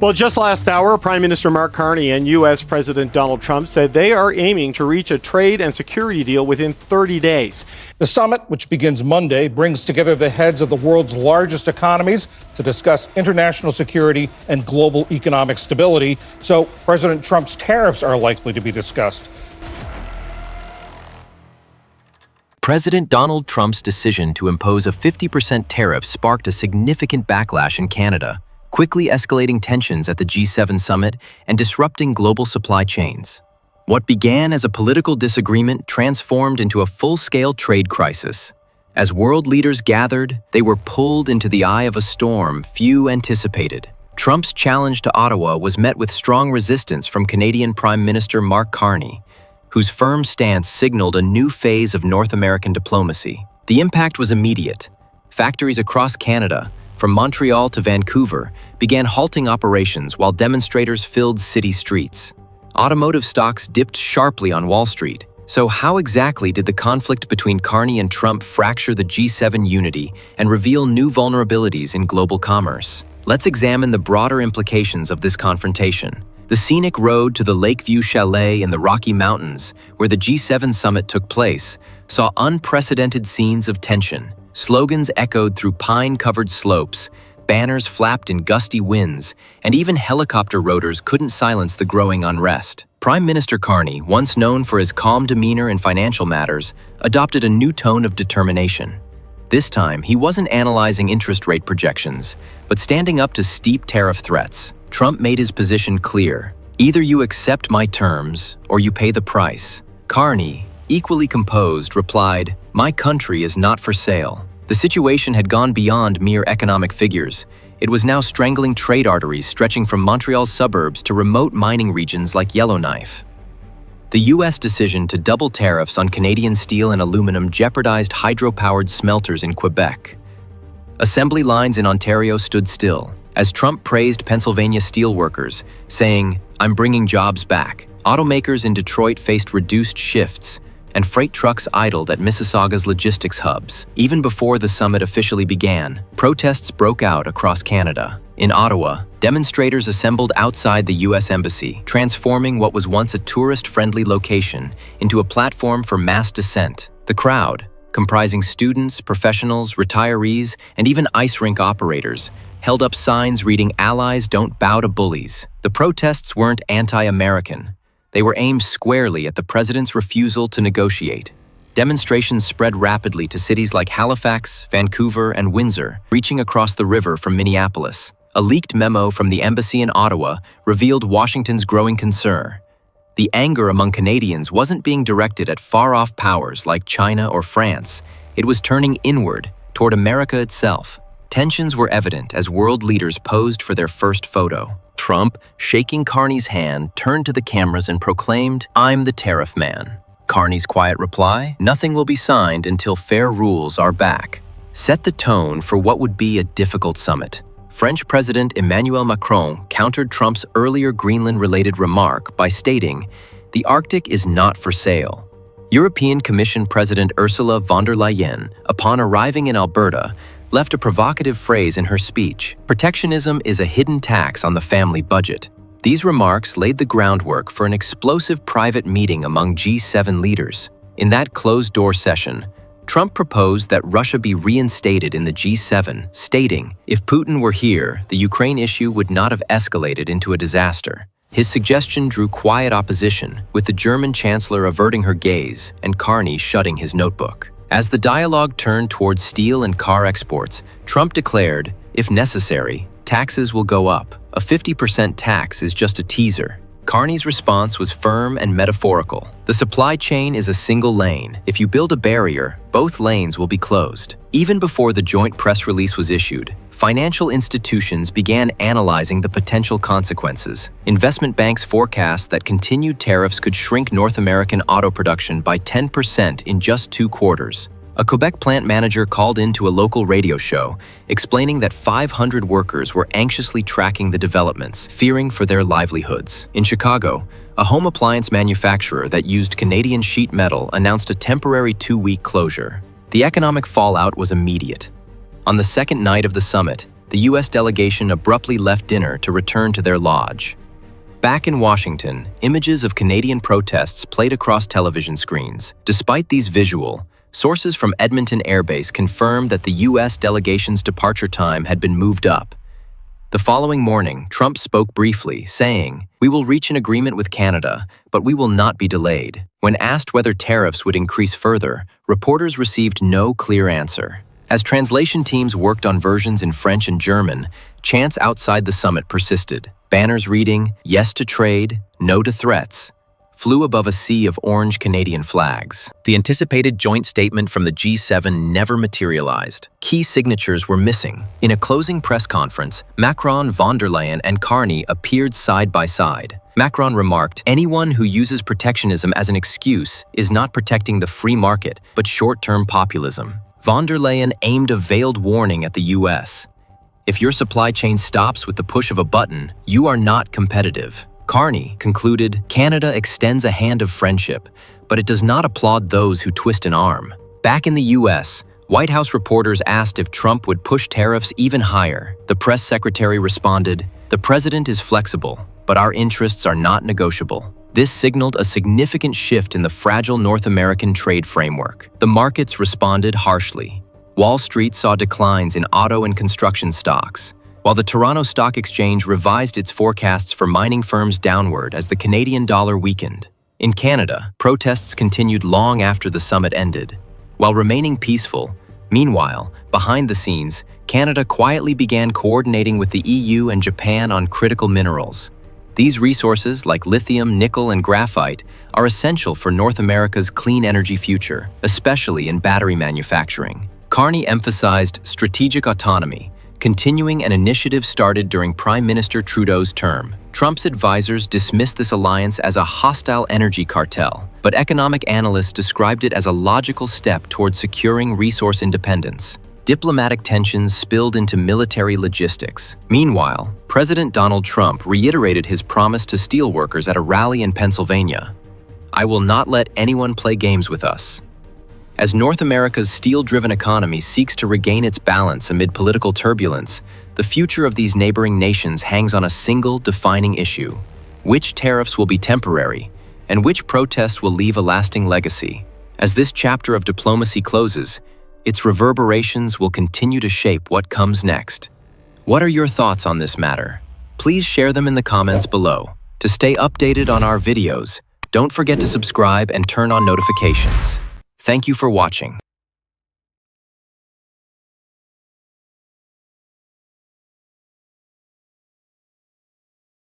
Well, just last hour, Prime Minister Mark Carney and U.S. President Donald Trump said they are aiming to reach a trade and security deal within 30 days. The summit, which begins Monday, brings together the heads of the world's largest economies to discuss international security and global economic stability. So President Trump's tariffs are likely to be discussed. President Donald Trump's decision to impose a 50% tariff sparked a significant backlash in Canada, quickly escalating tensions at the G7 summit and disrupting global supply chains. What began as a political disagreement transformed into a full-scale trade crisis. As world leaders gathered, they were pulled into the eye of a storm few anticipated. Trump's challenge to Ottawa was met with strong resistance from Canadian Prime Minister Mark Carney, whose firm stance signaled a new phase of North American diplomacy. The impact was immediate. Factories across Canada, from Montreal to Vancouver, began halting operations while demonstrators filled city streets. Automotive stocks dipped sharply on Wall Street. So how exactly did the conflict between Carney and Trump fracture the G7 unity and reveal new vulnerabilities in global commerce? Let's examine the broader implications of this confrontation. The scenic road to the Lakeview Chalet in the Rocky Mountains, where the G7 summit took place, saw unprecedented scenes of tension. Slogans echoed through pine-covered slopes, banners flapped in gusty winds, and even helicopter rotors couldn't silence the growing unrest. Prime Minister Carney, once known for his calm demeanor in financial matters, adopted a new tone of determination. This time, he wasn't analyzing interest rate projections, but standing up to steep tariff threats. Trump made his position clear. Either you accept my terms, or you pay the price. Carney, equally composed, replied, "My country is not for sale." The situation had gone beyond mere economic figures. It was now strangling trade arteries stretching from Montreal's suburbs to remote mining regions like Yellowknife. The U.S. decision to double tariffs on Canadian steel and aluminum jeopardized hydro-powered smelters in Quebec. Assembly lines in Ontario stood still, as Trump praised Pennsylvania steelworkers, saying, "I'm bringing jobs back." Automakers in Detroit faced reduced shifts, and freight trucks idled at Mississauga's logistics hubs. Even before the summit officially began, protests broke out across Canada. In Ottawa, demonstrators assembled outside the U.S. Embassy, transforming what was once a tourist-friendly location into a platform for mass dissent. The crowd, comprising students, professionals, retirees, and even ice rink operators, held up signs reading "Allies don't bow to bullies." The protests weren't anti-American. They were aimed squarely at the president's refusal to negotiate. Demonstrations spread rapidly to cities like Halifax, Vancouver, and Windsor, reaching across the river from Minneapolis. A leaked memo from the embassy in Ottawa revealed Washington's growing concern. The anger among Canadians wasn't being directed at far-off powers like China or France. It was turning inward, toward America itself. Tensions were evident as world leaders posed for their first photo. Trump, shaking Carney's hand, turned to the cameras and proclaimed, "I'm the tariff man." Carney's quiet reply, "Nothing will be signed until fair rules are back," set the tone for what would be a difficult summit. French President Emmanuel Macron countered Trump's earlier Greenland-related remark by stating, "The Arctic is not for sale." European Commission President Ursula von der Leyen, upon arriving in Alberta, left a provocative phrase in her speech: "Protectionism is a hidden tax on the family budget." These remarks laid the groundwork for an explosive private meeting among G7 leaders. In that closed-door session, Trump proposed that Russia be reinstated in the G7, stating, "If Putin were here, the Ukraine issue would not have escalated into a disaster." His suggestion drew quiet opposition, with the German chancellor averting her gaze and Carney shutting his notebook. As the dialogue turned towards steel and car exports, Trump declared, "If necessary, taxes will go up. A 50% tax is just a teaser." Carney's response was firm and metaphorical. "The supply chain is a single lane. If you build a barrier, both lanes will be closed." Even before the joint press release was issued, financial institutions began analyzing the potential consequences. Investment banks forecast that continued tariffs could shrink North American auto production by 10% in just 2 quarters. A Quebec plant manager called into a local radio show, explaining that 500 workers were anxiously tracking the developments, fearing for their livelihoods. In Chicago, a home appliance manufacturer that used Canadian sheet metal announced a temporary 2-week closure. The economic fallout was immediate. On the second night of the summit, the U.S. delegation abruptly left dinner to return to their lodge. Back in Washington, images of Canadian protests played across television screens. Despite these visual, sources from Edmonton Air Base confirmed that the U.S. delegation's departure time had been moved up. The following morning, Trump spoke briefly, saying, "We will reach an agreement with Canada, but we will not be delayed." When asked whether tariffs would increase further, reporters received no clear answer. As translation teams worked on versions in French and German, chants outside the summit persisted. Banners reading, "Yes to trade, no to threats," flew above a sea of orange Canadian flags. The anticipated joint statement from the G7 never materialized. Key signatures were missing. In a closing press conference, Macron, von der Leyen, and Carney appeared side by side. Macron remarked, "Anyone who uses protectionism as an excuse is not protecting the free market, but short-term populism." Von der Leyen aimed a veiled warning at the US. "If your supply chain stops with the push of a button, you are not competitive." Carney concluded, "Canada extends a hand of friendship, but it does not applaud those who twist an arm." Back in the US, White House reporters asked if Trump would push tariffs even higher. The press secretary responded, "The president is flexible, but our interests are not negotiable." This signaled a significant shift in the fragile North American trade framework. The markets responded harshly. Wall Street saw declines in auto and construction stocks, while the Toronto Stock Exchange revised its forecasts for mining firms downward as the Canadian dollar weakened. In Canada, protests continued long after the summit ended. While remaining peaceful, meanwhile, behind the scenes, Canada quietly began coordinating with the EU and Japan on critical minerals. These resources, like lithium, nickel, and graphite, are essential for North America's clean energy future, especially in battery manufacturing. Carney emphasized strategic autonomy, continuing an initiative started during Prime Minister Trudeau's term. Trump's advisors dismissed this alliance as a hostile energy cartel, but economic analysts described it as a logical step toward securing resource independence. Diplomatic tensions spilled into military logistics. Meanwhile, President Donald Trump reiterated his promise to steelworkers at a rally in Pennsylvania. "I will not let anyone play games with us." As North America's steel-driven economy seeks to regain its balance amid political turbulence, the future of these neighboring nations hangs on a single defining issue: which tariffs will be temporary, and which protests will leave a lasting legacy. As this chapter of diplomacy closes, its reverberations will continue to shape what comes next. What are your thoughts on this matter? Please share them in the comments below. To stay updated on our videos, don't forget to subscribe and turn on notifications. Thank you for watching.